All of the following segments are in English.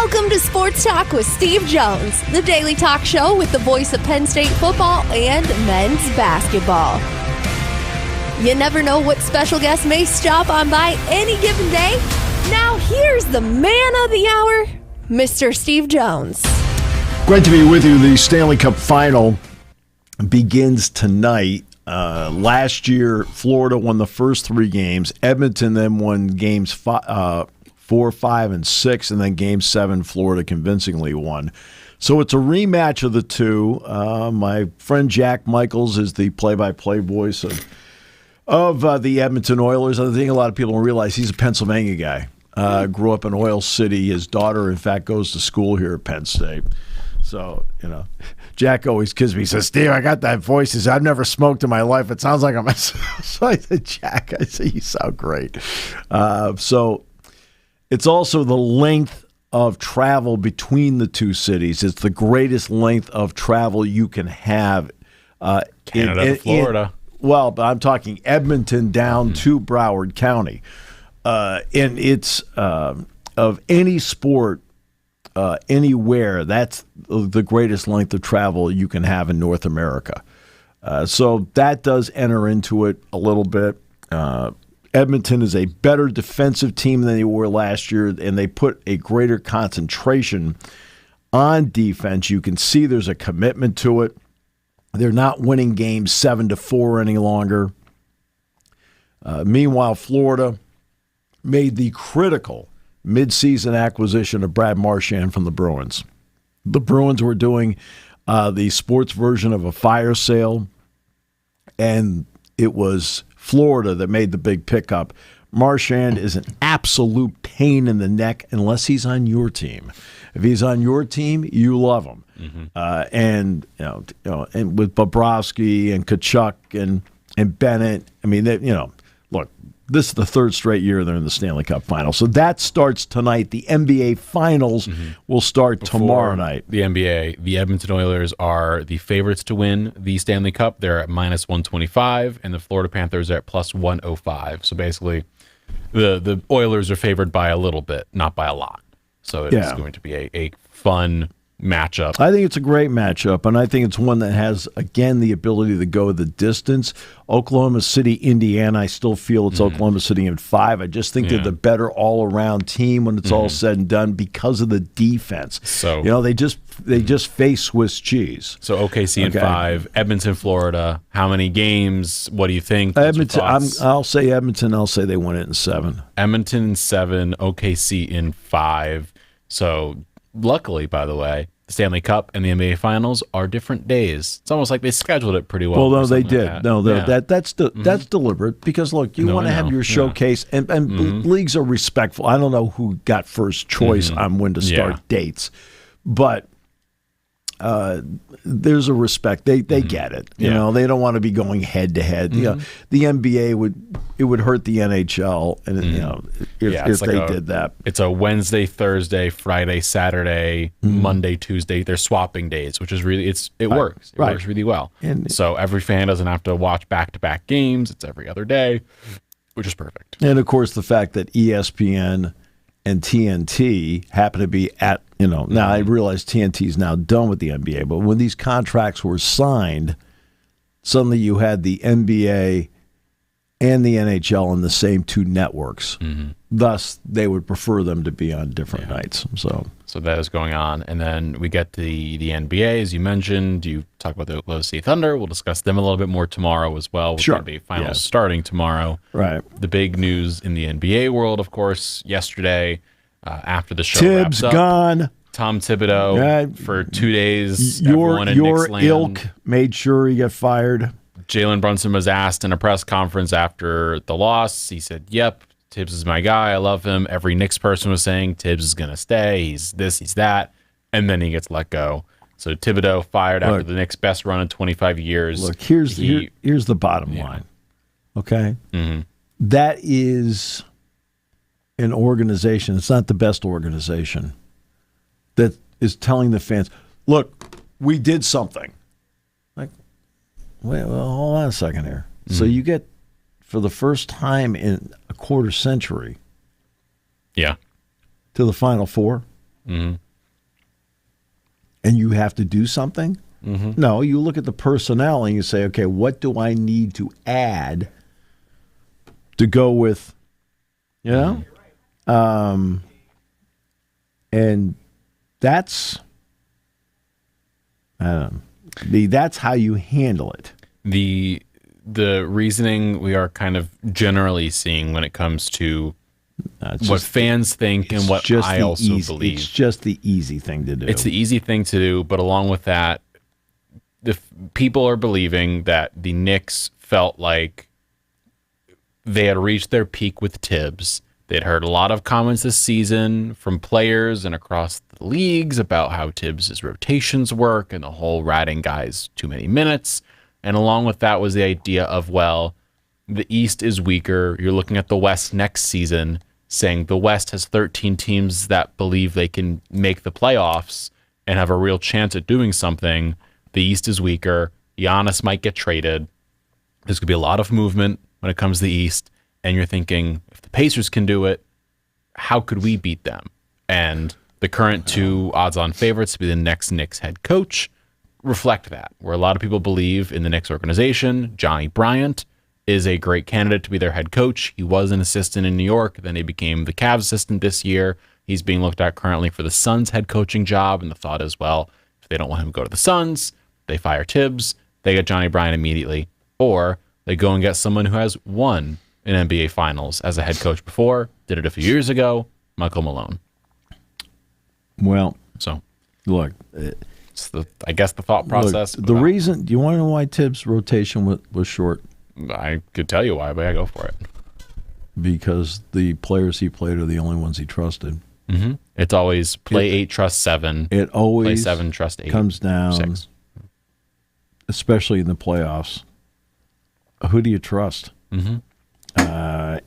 Welcome to Sports Talk with Steve Jones, the daily talk show with the voice of Penn State football and men's basketball. You never know what special guest may stop on by any given day. Now here's the man of the hour, Mr. Steve Jones. Great to be with you. The Stanley Cup Final begins tonight. Last year, Florida won the first three games. Edmonton then won games 4, 5, and 6, and then Game 7, Florida convincingly won. So it's a rematch of the two. My friend Jack Michaels is the play-by-play voice of the Edmonton Oilers. I think a lot of people don't realize he's a Pennsylvania guy. Grew up in Oil City. His daughter, in fact, goes to school here at Penn State. So, Jack always kids me. He says, Steve, I got that voice. He says, I've never smoked in my life. It sounds like I'm a... So I said, Jack, I say, you sound great. So it's also the length of travel between the two cities. It's the greatest length of travel you can have. Canada to Florida. But I'm talking Edmonton down to Broward County. And it's of any sport, anywhere, that's the greatest length of travel you can have in North America. So that does enter into it a little bit. Edmonton is a better defensive team than they were last year, and they put a greater concentration on defense. You can see there's a commitment to it. They're not winning games 7-4 any longer. Meanwhile, Florida made the critical midseason acquisition of Brad Marchand from the Bruins. The Bruins were doing the sports version of a fire sale, and it was Florida that made the big pickup. Marchand is an absolute pain in the neck unless he's on your team. If he's on your team, you love him. And with Bobrovsky and Tkachuk and Bennett, I mean, look. This is the third straight year they're in the Stanley Cup Final. So that starts tonight. The NBA Finals will start tomorrow night. The NBA, the Edmonton Oilers are the favorites to win the Stanley Cup. They're at -125, and the Florida Panthers are at +105. So basically, the Oilers are favored by a little bit, not by a lot. So it's going to be a fun matchup. I think it's a great matchup, and I think it's one that has, again, the ability to go the distance. Oklahoma City, Indiana, I still feel it's Oklahoma City in 5. I just think they're the better all-around team when it's all said and done because of the defense. So they just face Swiss cheese. So OKC in 5, Edmonton, Florida. How many games? What do you think? Edmonton. I'll say Edmonton. I'll say they win it in 7. Edmonton in 7, OKC in 5. So luckily, by the way, the Stanley Cup and the NBA Finals are different days. It's almost like they scheduled it pretty well. Well, no, they did. Like that's deliberate because, look, you want to have your showcase, and leagues are respectful. I don't know who got first choice on when to start dates, but there's a respect. They get it. You know, they don't want to be going head to head. You know, the NBA would hurt the NHL, and if they did that. It's a Wednesday, Thursday, Friday, Saturday, Monday, Tuesday. They're swapping days, which is really it works. It works really well. And so every fan doesn't have to watch back-to-back games. It's every other day, which is perfect. And of course, the fact that ESPN and TNT happen to be at, now I realize TNT is now done with the NBA, but when these contracts were signed, suddenly you had the NBA and the NHL on the same 2 networks. Thus, they would prefer them to be on different nights. So that is going on. And then we get the NBA, as you mentioned. You talk about the Oklahoma City Thunder. We'll discuss them a little bit more tomorrow as well. Sure. The finals starting tomorrow. Right. The big news in the NBA world, of course, yesterday after the show Tibbs wraps up. Gone. Tom Thibodeau for 2 days. Your ilk made sure he got fired. Jalen Brunson was asked in a press conference after the loss. He said, yep, Tibbs is my guy. I love him. Every Knicks person was saying Tibbs is going to stay. He's this, he's that. And then he gets let go. So Thibodeau fired after the Knicks' best run in 25 years. Look, here's the bottom line. Okay? That is an organization. It's not the best organization that is telling the fans, look, we did something. Like, wait, well, hold on a second here. So you get, for the first time in a quarter century, to the Final Four. Mm-hmm. And you have to do something? Mm-hmm. No, you look at the personnel and you say, okay, what do I need to add to go with, you know? And that's, that's how you handle it. The reasoning we are kind of generally seeing when it comes to what fans think and what I also believe. It's just the easy thing to do. It's the easy thing to do, but along with that, the people are believing that the Knicks felt like they had reached their peak with Tibbs. They'd heard a lot of comments this season from players and across the leagues about how Tibbs' rotations work and the whole riding guys too many minutes. And along with that was the idea of, well, the East is weaker. You're looking at the West next season, saying the West has 13 teams that believe they can make the playoffs and have a real chance at doing something. The East is weaker. Giannis might get traded. There's going to be a lot of movement when it comes to the East. And you're thinking, if the Pacers can do it, how could we beat them? And the current two odds-on favorites to be the next Knicks head coach reflect that, where a lot of people believe in the Knicks organization. Johnny Bryant is a great candidate to be their head coach. He was an assistant in New York. Then he became the Cavs assistant this year. He's being looked at currently for the Suns head coaching job. And the thought is, well, if they don't want him to go to the Suns, they fire Tibbs, they get Johnny Bryant immediately. Or they go and get someone who has won an NBA Finals as a head coach before, did it a few years ago, Michael Malone. Well, so look, it's I guess the thought process. Look, the reason, do you want to know why Tibbs' rotation was short? I could tell you why, but I go for it. Because the players he played are the only ones he trusted. Mm-hmm. It's always play 8, trust 7. It always play 7, trust 8. Comes down, 6. Especially in the playoffs. Who do you trust? Mm-hmm.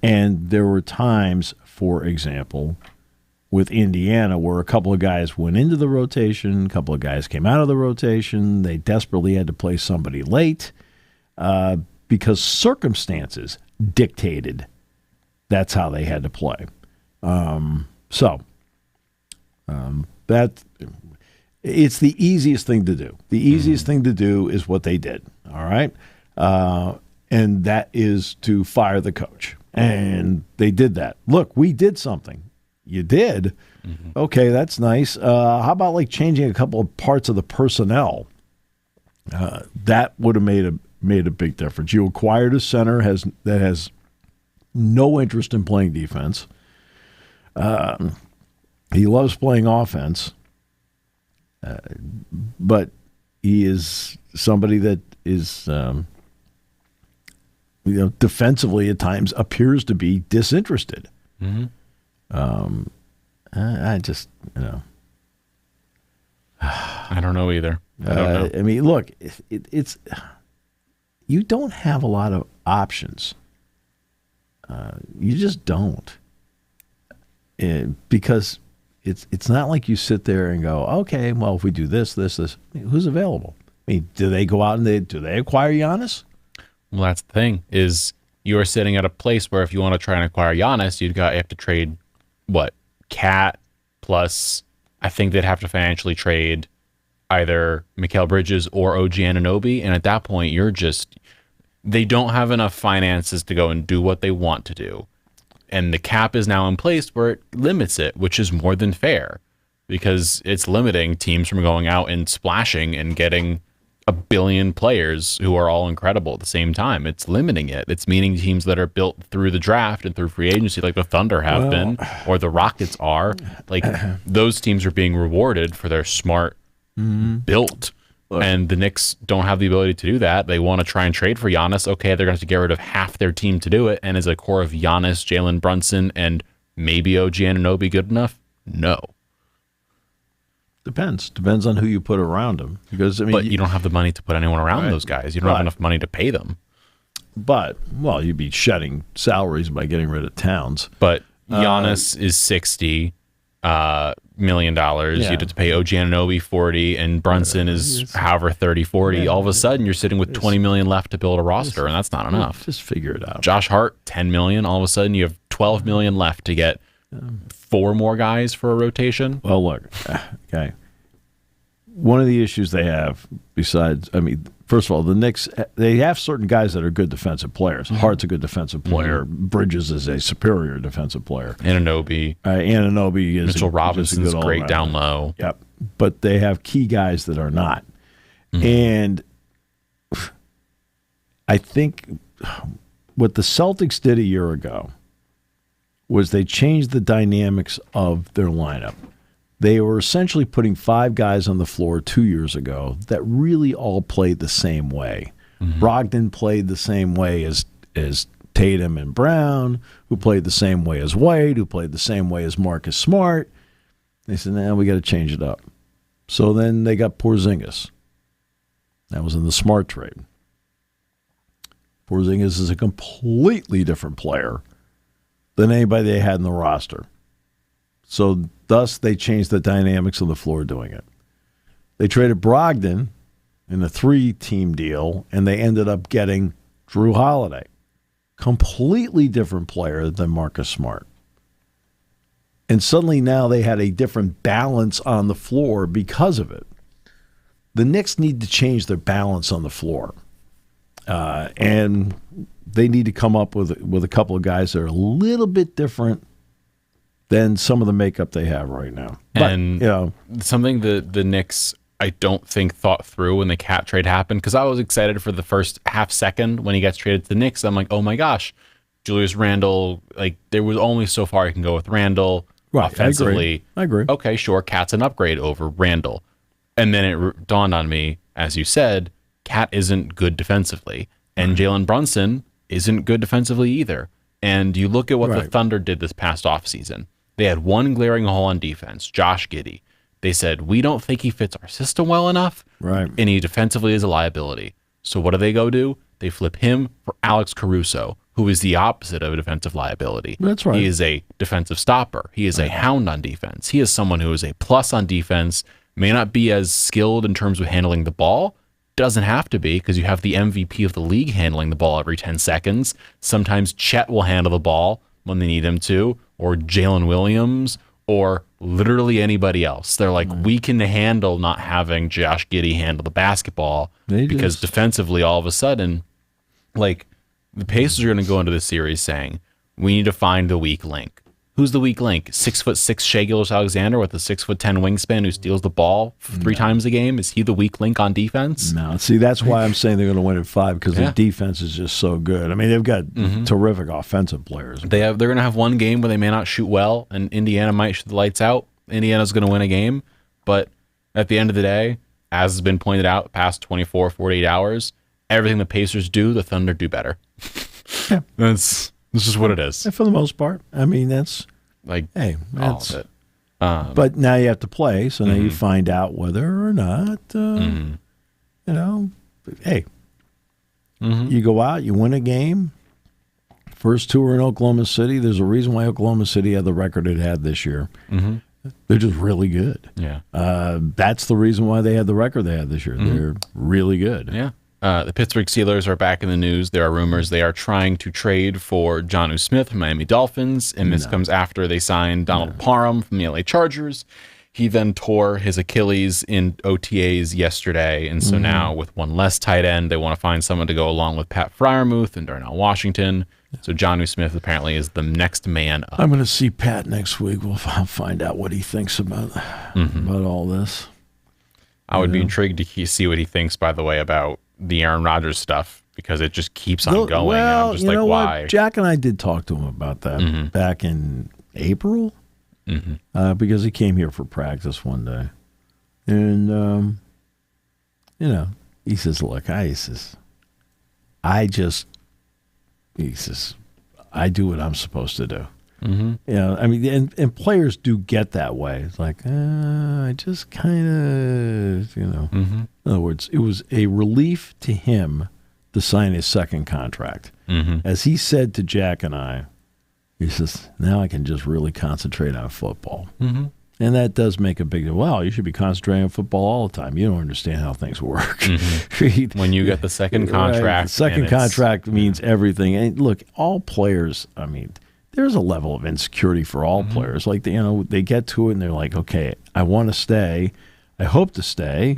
And there were times, for example, with Indiana where a couple of guys went into the rotation, a couple of guys came out of the rotation. They desperately had to play somebody late because circumstances dictated that's how they had to play. That it's the easiest thing to do. The easiest thing to do is what they did. All right. And that is to fire the coach. And they did that. Look, we did something. You did? Mm-hmm. Okay, that's nice. How about like changing a couple of parts of the personnel? That would have made a big difference. You acquired a center that has no interest in playing defense. He loves playing offense. But he is somebody that is defensively at times appears to be disinterested. Mm-hmm. I just, I don't know either. I don't know. I mean, look, it's you don't have a lot of options. You just don't, because it's not like you sit there and go, okay, well, if we do this, who's available? I mean, do they go out and do they acquire Giannis? Well, that's the thing, is you're sitting at a place where if you want to try and acquire Giannis, you have to trade, Cat, plus I think they'd have to financially trade either Mikal Bridges or OG Anunoby, and at that point, they don't have enough finances to go and do what they want to do. And the cap is now in place where it limits it, which is more than fair, because it's limiting teams from going out and splashing and getting 1 billion players who are all incredible at the same time. It's limiting it. It's meaning teams that are built through the draft and through free agency, like the Thunder have been, or the Rockets are, like those teams are being rewarded for their smart built. Look. And the Knicks don't have the ability to do that. They want to try and trade for Giannis. Okay, they're going to have to get rid of half their team to do it. And is a core of Giannis, Jalen Brunson, and maybe OG Anunoby good enough? No. Depends on who you put around them. Because but you don't have the money to put anyone around those guys. You don't have enough money to pay them. But you'd be shedding salaries by getting rid of Towns. But Giannis is $60 million. Yeah. You'd have to pay OG Anunoby 40, and Brunson is however 30, 40. Yeah, all of a sudden, you're sitting with 20 million left to build a roster, and that's not enough. Just figure it out. Josh Hart, 10 million. All of a sudden, you have 12 million left to get 4 more guys for a rotation. Well, look, okay. One of the issues they have, besides, first of all, the Knicks, they have certain guys that are good defensive players. Hart's a good defensive player. Bridges is a superior defensive player. Anunoby is Mitchell Robinson's great down low. Yep. But they have key guys that are not. And I think what the Celtics did a year ago was they changed the dynamics of their lineup. They were essentially putting 5 guys on the floor 2 years ago that really all played the same way. Brogdon played the same way as Tatum and Brown, who played the same way as White, who played the same way as Marcus Smart. They said, we got to change it up. So then they got Porzingis. That was in the Smart trade. Porzingis is a completely different player than anybody they had in the roster. So thus, they changed the dynamics of the floor doing it. They traded Brogdon in a 3-team deal, and they ended up getting Drew Holiday. Completely different player than Marcus Smart. And suddenly now they had a different balance on the floor because of it. The Knicks need to change their balance on the floor. And they need to come up with a couple of guys that are a little bit different than some of the makeup they have right now. But, and something the Knicks, I don't think, thought through when the Cat trade happened, because I was excited for the first half second when he gets traded to the Knicks. I'm like, oh my gosh, Julius Randle, there was only so far I can go with Randle offensively. I agree. Okay, sure, Cat's an upgrade over Randle. And then it dawned on me, as you said, Cat isn't good defensively, and Jalen Brunson isn't good defensively either. And you look at what the Thunder did this past offseason. They had one glaring hole on defense, Josh Giddey. They said, we don't think he fits our system well enough, and he defensively is a liability. So what do they go do? They flip him for Alex Caruso, who is the opposite of a defensive liability. That's right. He is a defensive stopper. He is a hound on defense. He is someone who is a plus on defense, may not be as skilled in terms of handling the ball. Doesn't have to be, because you have the MVP of the league handling the ball every 10 seconds. Sometimes Chet will handle the ball when they need him to, or Jalen Williams, or literally anybody else. They're like, we can handle not having Josh Giddey handle the basketball, because defensively, all of a sudden, the Pacers are going to go into this series saying, we need to find the weak link. Who's the weak link? 6'6" Shai Gilgeous-Alexander with a 6'10" wingspan who steals the ball 3 times a game? Is he the weak link on defense? No. See, that's why I'm saying they're going to win at 5, because their defense is just so good. They've got terrific offensive players. They're going to have one game where they may not shoot well, and Indiana might shoot the lights out. Indiana's going to win a game, but at the end of the day, as has been pointed out, the past 24, 48 hours, everything the Pacers do, the Thunder do better. This is what it is. And for the most part. That's all of it. But now you have to play, so now you find out whether or not, you go out, you win a game. First 2 are in Oklahoma City. There's a reason why Oklahoma City had the record it had this year. They're just really good. Yeah. That's the reason why they had the record they had this year. They're really good. Yeah. The Pittsburgh Steelers are back in the news. There are rumors they are trying to trade for Jonnu Smith from Miami Dolphins, and this comes after they signed Donald Parham from the LA Chargers. He then tore his Achilles in OTAs yesterday, and so now with one less tight end, they want to find someone to go along with Pat Freiermuth and Darnell Washington. So Jonnu Smith apparently is the next man up. I'm going to see Pat next week. We'll find out what he thinks about all this. I would be intrigued to see what he thinks, by the way, about the Aaron Rodgers stuff, because it just keeps on going. Well, I'm just you know why? What? Jack and I did talk to him about that back in April, because he came here for practice one day. And, he says, look, I do what I'm supposed to do. And players do get that way. It's like, I just kind of, In other words, it was a relief to him to sign his second contract. As he said to Jack and I, he says, now I can just really concentrate on football. And that does make a big deal. Wow, you should be concentrating on football all the time. You don't understand how things work. When you get the second contract. The second contract means everything. And look, all players, there's a level of insecurity for all players. Like, they get to it and they're like, okay, I want to stay. I hope to stay.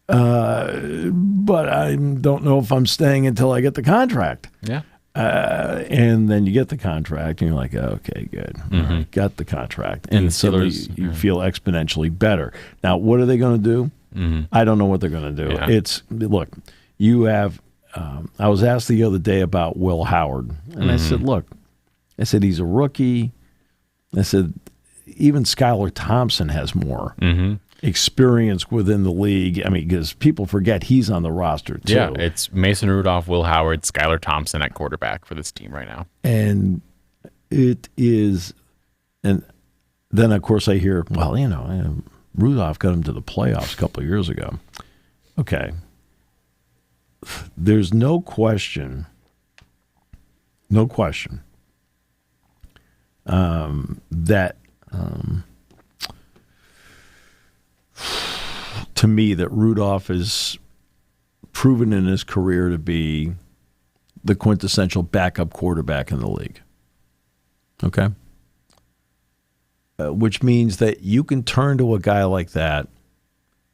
But I don't know if I'm staying until I get the contract. Yeah. And then you get the contract, and you're like, okay, good. All right, got the contract. And suddenly you feel exponentially better. Now, what are they going to do? I don't know what they're going to do. Yeah. Look, you have I was asked the other day about Will Howard, and I said, look, he's a rookie. I said, even Skylar Thompson has more experience within the league. I mean, because people forget he's on the roster too. Yeah, it's Mason Rudolph, Will Howard, Skylar Thompson at quarterback for this team right now. And it is, and then of course I hear, well, Rudolph got him to the playoffs a couple of years ago. Okay. There's no question that to me that Rudolph is proven in his career to be the quintessential backup quarterback in the league. Okay? Which means that you can turn to a guy like that,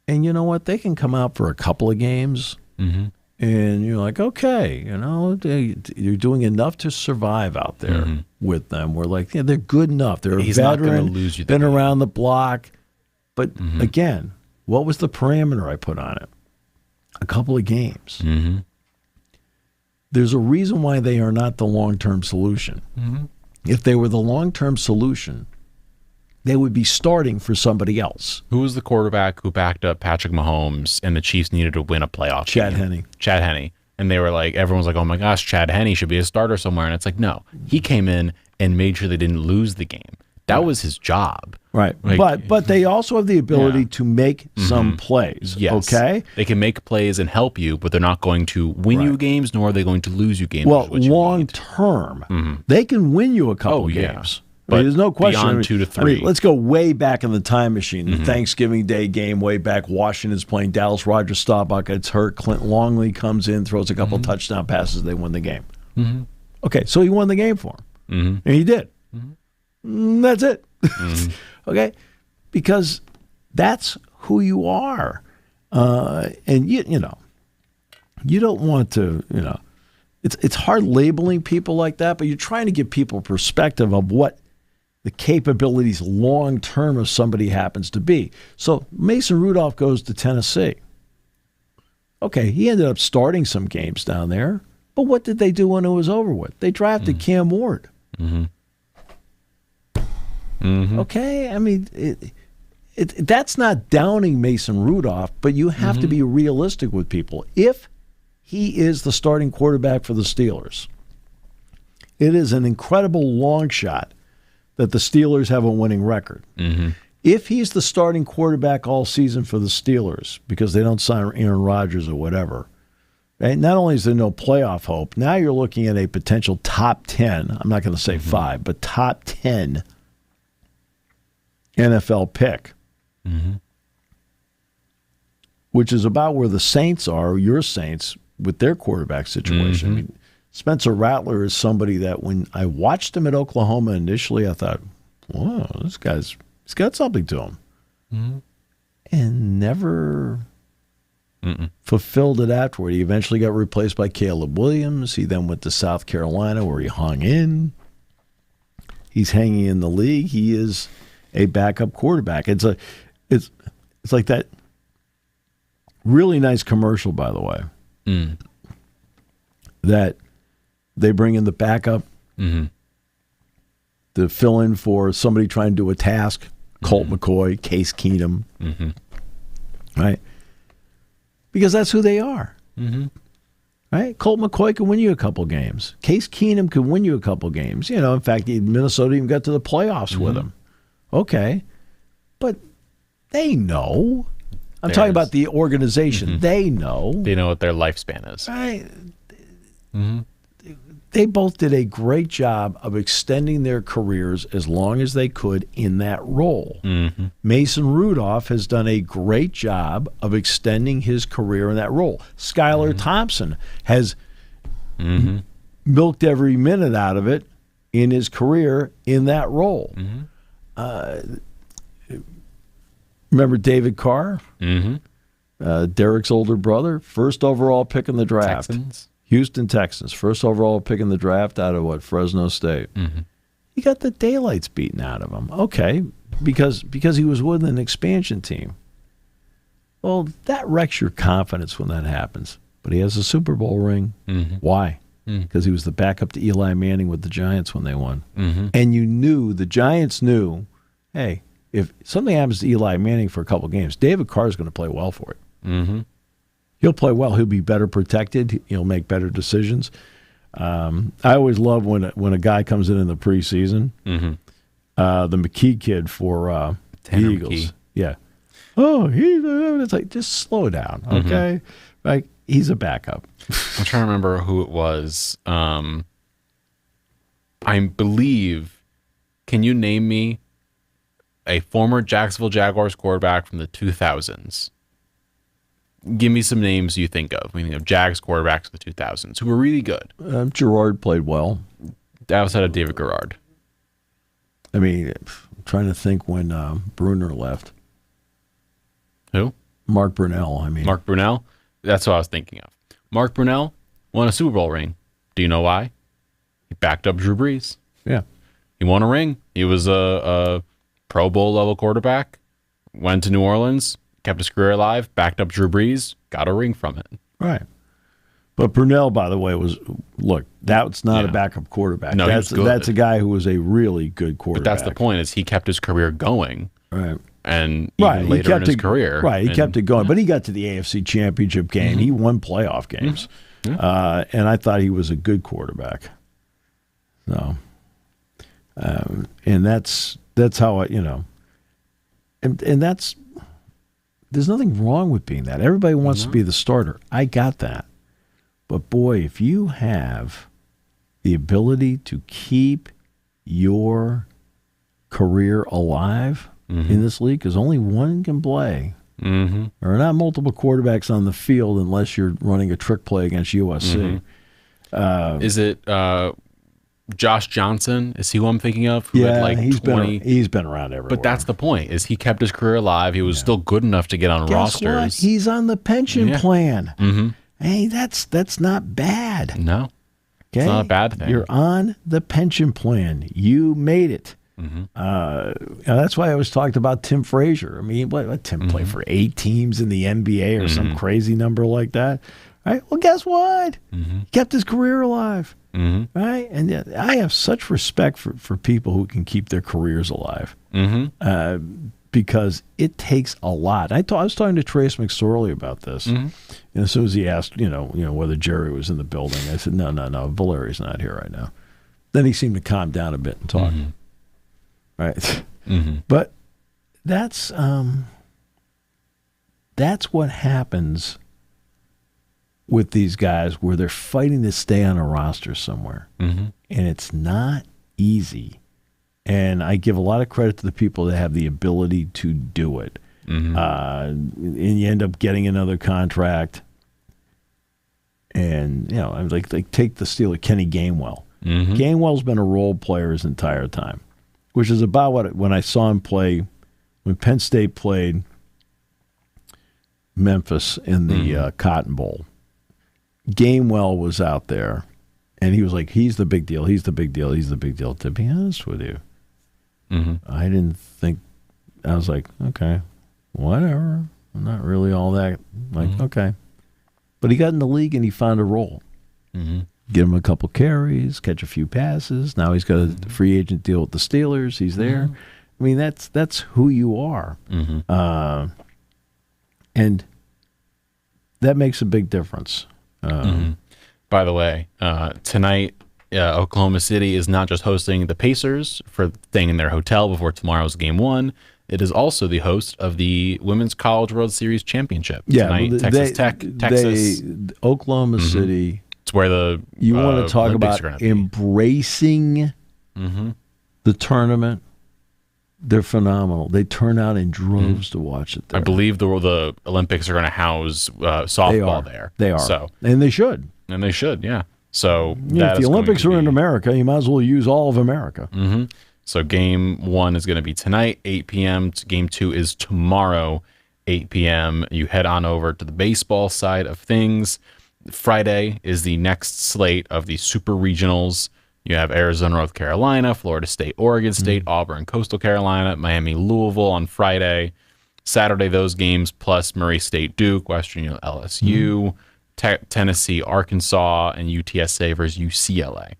and you know what? They can come out for a couple of games, and you're like, okay, you're doing enough to survive out there with them. We're like, yeah, they're good enough. They're He's a not veteran, gonna lose you the been game. around the block. But again, what was the parameter I put on it? A couple of games. There's a reason why they are not the long-term solution. If they were the long-term solution, they would be starting for somebody else. Who was the quarterback who backed up Patrick Mahomes and the Chiefs needed to win a playoff Chad game? Chad Henne. And they were like, everyone's like, oh my gosh, Chad Henne should be a starter somewhere. And it's like, no, he came in and made sure they didn't lose the game. That was his job. Right. Like, but they also have the ability to make some plays. Yes. Okay? They can make plays and help you, but they're not going to win you games, nor are they going to lose you games. Well, long term, they can win you a couple games. But there's no question. beyond 2 to 3. Let's go way back in the time machine. The Thanksgiving Day game, way back. Washington's playing Dallas. Roger Staubach gets hurt. Clint Longley comes in, throws a couple touchdown passes. They win the game. Okay, so he won the game for him. And he did. That's it. Okay? Because that's who you are. And, you don't want to, it's hard labeling people like that, but you're trying to give people perspective of what the capabilities long-term of somebody happens to be. So Mason Rudolph goes to Tennessee. Okay, he ended up starting some games down there, but what did they do when it was over with? They drafted Cam Ward. Okay, I mean, that's not downing Mason Rudolph, but you have to be realistic with people. If he is the starting quarterback for the Steelers, it is an incredible long shot that the Steelers have a winning record. If he's the starting quarterback all season for the Steelers because they don't sign Aaron Rodgers or whatever, right? Not only is there no playoff hope, now you're looking at a potential top 10, I'm not going to say 5, but top 10 NFL pick, which is about where the Saints are, your Saints, with their quarterback situation. I mean, Spencer Rattler is somebody that when I watched him at Oklahoma initially, I thought, wow, he's got something to him. And never fulfilled it afterward. He eventually got replaced by Caleb Williams. He then went to South Carolina where he hung in. He's hanging in the league. He is a backup quarterback. It's like that really nice commercial, by the way, that they bring in the backup to fill in for somebody trying to do a task. Colt McCoy, Case Keenum, right? Because that's who they are, right? Colt McCoy can win you a couple games. Case Keenum can win you a couple games. In fact, Minnesota even got to the playoffs with him. Okay, but they know. I'm talking about the organization. They know. They know what their lifespan is. Right. They both did a great job of extending their careers as long as they could in that role. Mason Rudolph has done a great job of extending his career in that role. Skylar Thompson has milked every minute out of it in his career in that role. Remember David Carr? Derek's older brother, first overall pick in the draft. Texans. Houston Texans, first overall pick in the draft out of Fresno State. He got the daylights beaten out of him. Okay, because he was with an expansion team. Well, that wrecks your confidence when that happens. But he has a Super Bowl ring. Why? Because he was the backup to Eli Manning with the Giants when they won. And the Giants knew, hey, if something happens to Eli Manning for a couple games, David Carr is going to play well for it. He'll play well. He'll be better protected. He'll make better decisions. I always love when a guy comes in the preseason. The McKee kid for the Eagles. McKee. Yeah. Oh, it's like, just slow down, okay? Like, he's a backup. I'm trying to remember who it was. I believe, can you name me a former Jacksonville Jaguars quarterback from the 2000s? Give me some names you think of. We think of Jags quarterbacks of the 2000s who were really good. Gerard played well. Outside of David Garrard. I mean, I'm trying to think when Bruner left. Who? Mark Brunell. Mark Brunell? That's what I was thinking of. Mark Brunell won a Super Bowl ring. Do you know why? He backed up Drew Brees. Yeah. He won a ring. He was a Pro Bowl level quarterback. Went to New Orleans, kept his career alive, backed up Drew Brees, got a ring from it. Right. But Brunell, by the way, that's not a backup quarterback. No, that's a guy who was a really good quarterback. But that's the point, is he kept his career going. Right. And even later in his career. Right, he kept it going. But he got to the AFC Championship game. He won playoff games. And I thought he was a good quarterback. So, and that's how and that's, there's nothing wrong with being that. Everybody wants to be the starter. I got that. But boy, if you have the ability to keep your career alive in this league, because only one can play. There are not multiple quarterbacks on the field unless you're running a trick play against USC. Is it Josh Johnson? Is he who I'm thinking of? Who had like he's 20... been around everywhere. But that's the point, is he kept his career alive. He was still good enough to get on rosters. What? He's on the pension plan. Hey, that's not bad. No. Okay? It's not a bad thing. You're on the pension plan. You made it. That's why I always talked about Tim Frazier. I mean, what Tim played for 8 teams in the NBA or some crazy number like that. Right? Well, guess what? He kept his career alive. Right? And I have such respect for people who can keep their careers alive. Because it takes a lot. I was talking to Trace McSorley about this. And as soon as he asked, whether Jerry was in the building, I said, no, Valeri's not here right now. Then he seemed to calm down a bit and talk. Right. But that's what happens with these guys, where they're fighting to stay on a roster somewhere. And it's not easy. And I give a lot of credit to the people that have the ability to do it. And you end up getting another contract. And, I'm like take the Steeler, Kenny Gainwell. Gainwell's been a role player his entire time, which is about when I saw him play, when Penn State played Memphis in the Cotton Bowl. Gainwell was out there, and he was like, he's the big deal, he's the big deal, he's the big deal. To be honest with you, I didn't think, I was like, okay, whatever. I'm not really all that, okay. But he got in the league and he found a role. Get him a couple carries, catch a few passes. Now he's got a free agent deal with the Steelers. He's there. I mean, that's who you are. And that makes a big difference. By the way, tonight, Oklahoma City is not just hosting the Pacers for staying in their hotel before tomorrow's Game 1. It is also the host of the Women's College World Series Championship. Tonight, Texas. Oklahoma City. It's where you want to talk Olympics about embracing the tournament. They're phenomenal. They turn out in droves to watch it there. I believe the Olympics are going to house softball there. They are. So, and they should. Yeah. So if the Olympics are in America, you might as well use all of America. Mm-hmm. So game 1 is going to be tonight, 8 p.m. Game 2 is tomorrow, 8 p.m. You head on over to the baseball side of things. Friday is the next slate of the super regionals. You have Arizona, North Carolina, Florida State, Oregon State, Auburn, Coastal Carolina, Miami, Louisville on Friday. Saturday, those games plus Murray State, Duke, Western LSU, Tennessee, Arkansas, and UTSA versus UCLA.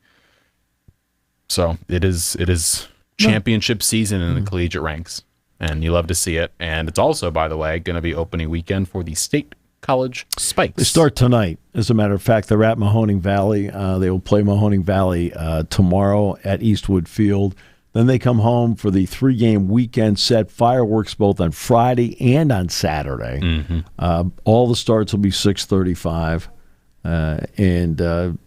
So it is championship season in the collegiate ranks, and you love to see it. And it's also, by the way, going to be opening weekend for the State College Spikes. They start tonight. As a matter of fact, they're at Mahoning Valley. They will play Mahoning Valley tomorrow at Eastwood Field. Then they come home for the 3-game weekend set. Fireworks both on Friday and on Saturday. Mm-hmm. All the starts will be 6:35. And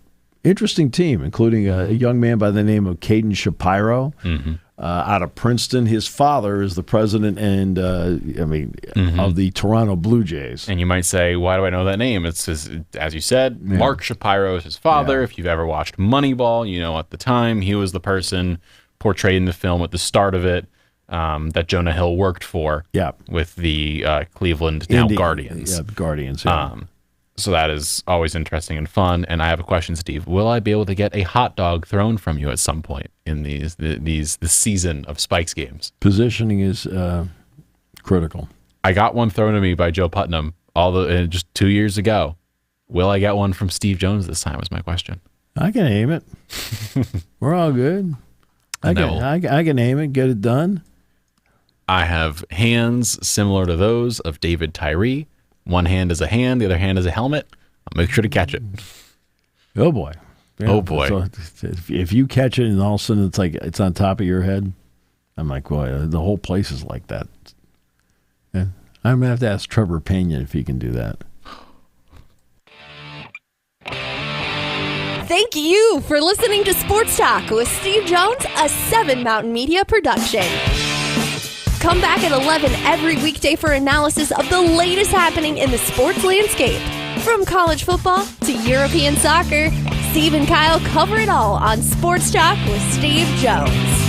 interesting team, including a young man by the name of Caden Shapiro out of Princeton. His father is the president and of the Toronto Blue Jays. And you might say, why do I know that name? It's his, as you said, Mark Shapiro is his father. If you've ever watched Moneyball, you know at the time he was the person portrayed in the film at the start of it that Jonah Hill worked for with the Cleveland Guardians. Yeah, the Guardians. Yeah. So that is always interesting and fun. And I have a question, Steve. Will I be able to get a hot dog thrown from you at some point in the season of Spikes games? Positioning is critical. I got one thrown to me by Joe Putnam just 2 years ago. Will I get one from Steve Jones this time is my question. I can aim it. We're all good. I can aim it, get it done. I have hands similar to those of David Tyree. One hand is a hand, the other hand is a helmet. I'll make sure to catch it. Oh, boy. Yeah, oh, boy. So if you catch it and all of a sudden it's like it's on top of your head, I'm like, well, the whole place is like that. Yeah. I'm going to have to ask Trevor Pena if he can do that. Thank you for listening to Sports Talk with Steve Jones, a 7 Mountain Media production. Come back at 11 every weekday for analysis of the latest happening in the sports landscape. From college football to European soccer, Steve and Kyle cover it all on Sports Talk with Steve Jones.